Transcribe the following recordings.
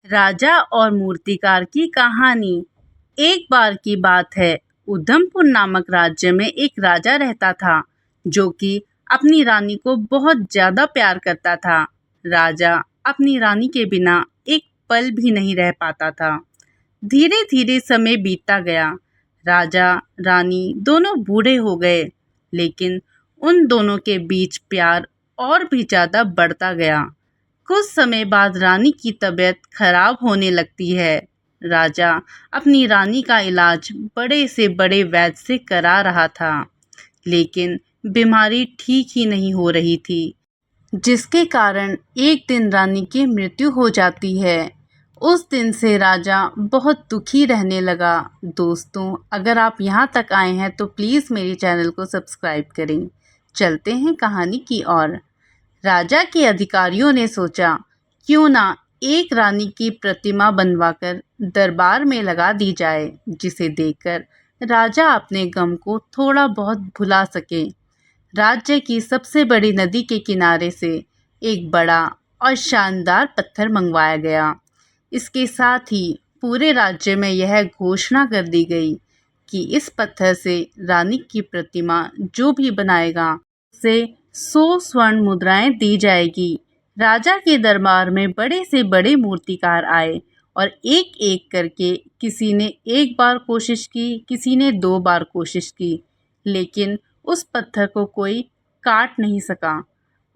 राजा और मूर्तिकार की कहानी। एक बार की बात है, उधमपुर नामक राज्य में एक राजा रहता था जो कि अपनी रानी को बहुत ज्यादा प्यार करता था। राजा अपनी रानी के बिना एक पल भी नहीं रह पाता था। धीरे धीरे समय बीतता गया। राजा रानी दोनों बूढ़े हो गए, लेकिन उन दोनों के बीच प्यार और भी ज्यादा बढ़ता गया। कुछ समय बाद रानी की तबीयत खराब होने लगती है। राजा अपनी रानी का इलाज बड़े से बड़े वैद्य से करा रहा था, लेकिन बीमारी ठीक ही नहीं हो रही थी, जिसके कारण एक दिन रानी की मृत्यु हो जाती है। उस दिन से राजा बहुत दुखी रहने लगा। दोस्तों, अगर आप यहाँ तक आए हैं तो प्लीज़ मेरे चैनल को सब्सक्राइब करें। चलते हैं कहानी की ओर। राजा के अधिकारियों ने सोचा, क्यों ना एक रानी की प्रतिमा बनवाकर दरबार में लगा दी जाए, जिसे देखकर राजा अपने गम को थोड़ा बहुत भुला सके। राज्य की सबसे बड़ी नदी के किनारे से एक बड़ा और शानदार पत्थर मंगवाया गया। इसके साथ ही पूरे राज्य में यह घोषणा कर दी गई कि इस पत्थर से रानी की प्रतिमा जो भी बनाएगा उसे 100 स्वर्ण मुद्राएं दी जाएगी। राजा के दरबार में बड़े से बड़े मूर्तिकार आए और एक एक करके किसी ने एक बार कोशिश की, किसी ने 2 बार कोशिश की, लेकिन उस पत्थर को कोई काट नहीं सका।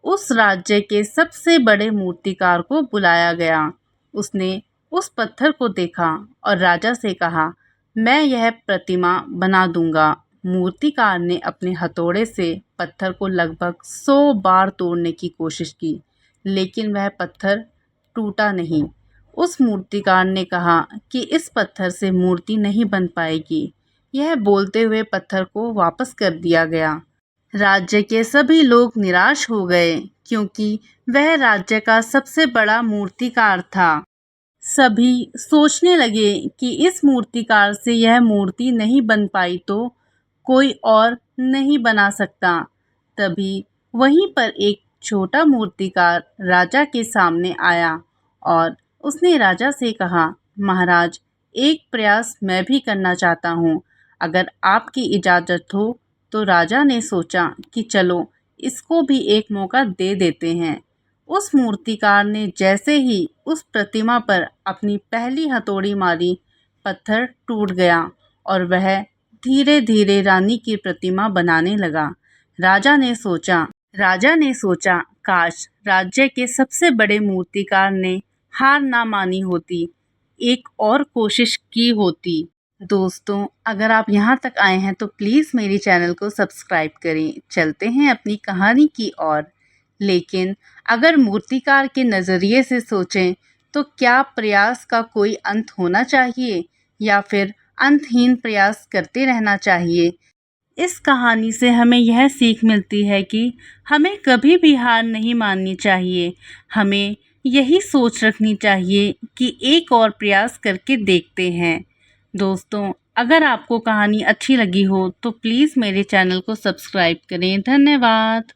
उस राज्य के सबसे बड़े मूर्तिकार को बुलाया गया। उसने उस पत्थर को देखा और राजा से कहा, मैं यह प्रतिमा बना दूंगा। मूर्तिकार ने अपने हथौड़े से पत्थर को लगभग 100 बार तोड़ने की कोशिश की, लेकिन वह पत्थर टूटा नहीं। उस मूर्तिकार ने कहा कि इस पत्थर से मूर्ति नहीं बन पाएगी। यह बोलते हुए पत्थर को वापस कर दिया गया। राज्य के सभी लोग निराश हो गए, क्योंकि वह राज्य का सबसे बड़ा मूर्तिकार था। सभी सोचने लगे कि इस मूर्तिकार से यह मूर्ति नहीं बन पाई तो कोई और नहीं बना सकता। तभी वहीं पर एक छोटा मूर्तिकार राजा के सामने आया और उसने राजा से कहा, महाराज, एक प्रयास मैं भी करना चाहता हूँ, अगर आपकी इजाज़त हो तो। राजा ने सोचा कि चलो इसको भी एक मौका दे देते हैं। उस मूर्तिकार ने जैसे ही उस प्रतिमा पर अपनी पहली हथौड़ी मारी, पत्थर टूट गया और वह धीरे धीरे रानी की प्रतिमा बनाने लगा। राजा ने सोचा काश राज्य के सबसे बड़े मूर्तिकार ने हार ना मानी होती, एक और कोशिश की होती। दोस्तों, अगर आप यहाँ तक आए हैं तो प्लीज़ मेरे चैनल को सब्सक्राइब करें। चलते हैं अपनी कहानी की ओर। लेकिन अगर मूर्तिकार के नज़रिए से सोचें तो क्या प्रयास का कोई अंत होना चाहिए या फिर अंतहीन प्रयास करते रहना चाहिए? इस कहानी से हमें यह सीख मिलती है कि हमें कभी भी हार नहीं माननी चाहिए। हमें यही सोच रखनी चाहिए कि एक और प्रयास करके देखते हैं। दोस्तों, अगर आपको कहानी अच्छी लगी हो तो प्लीज़ मेरे चैनल को सब्सक्राइब करें। धन्यवाद।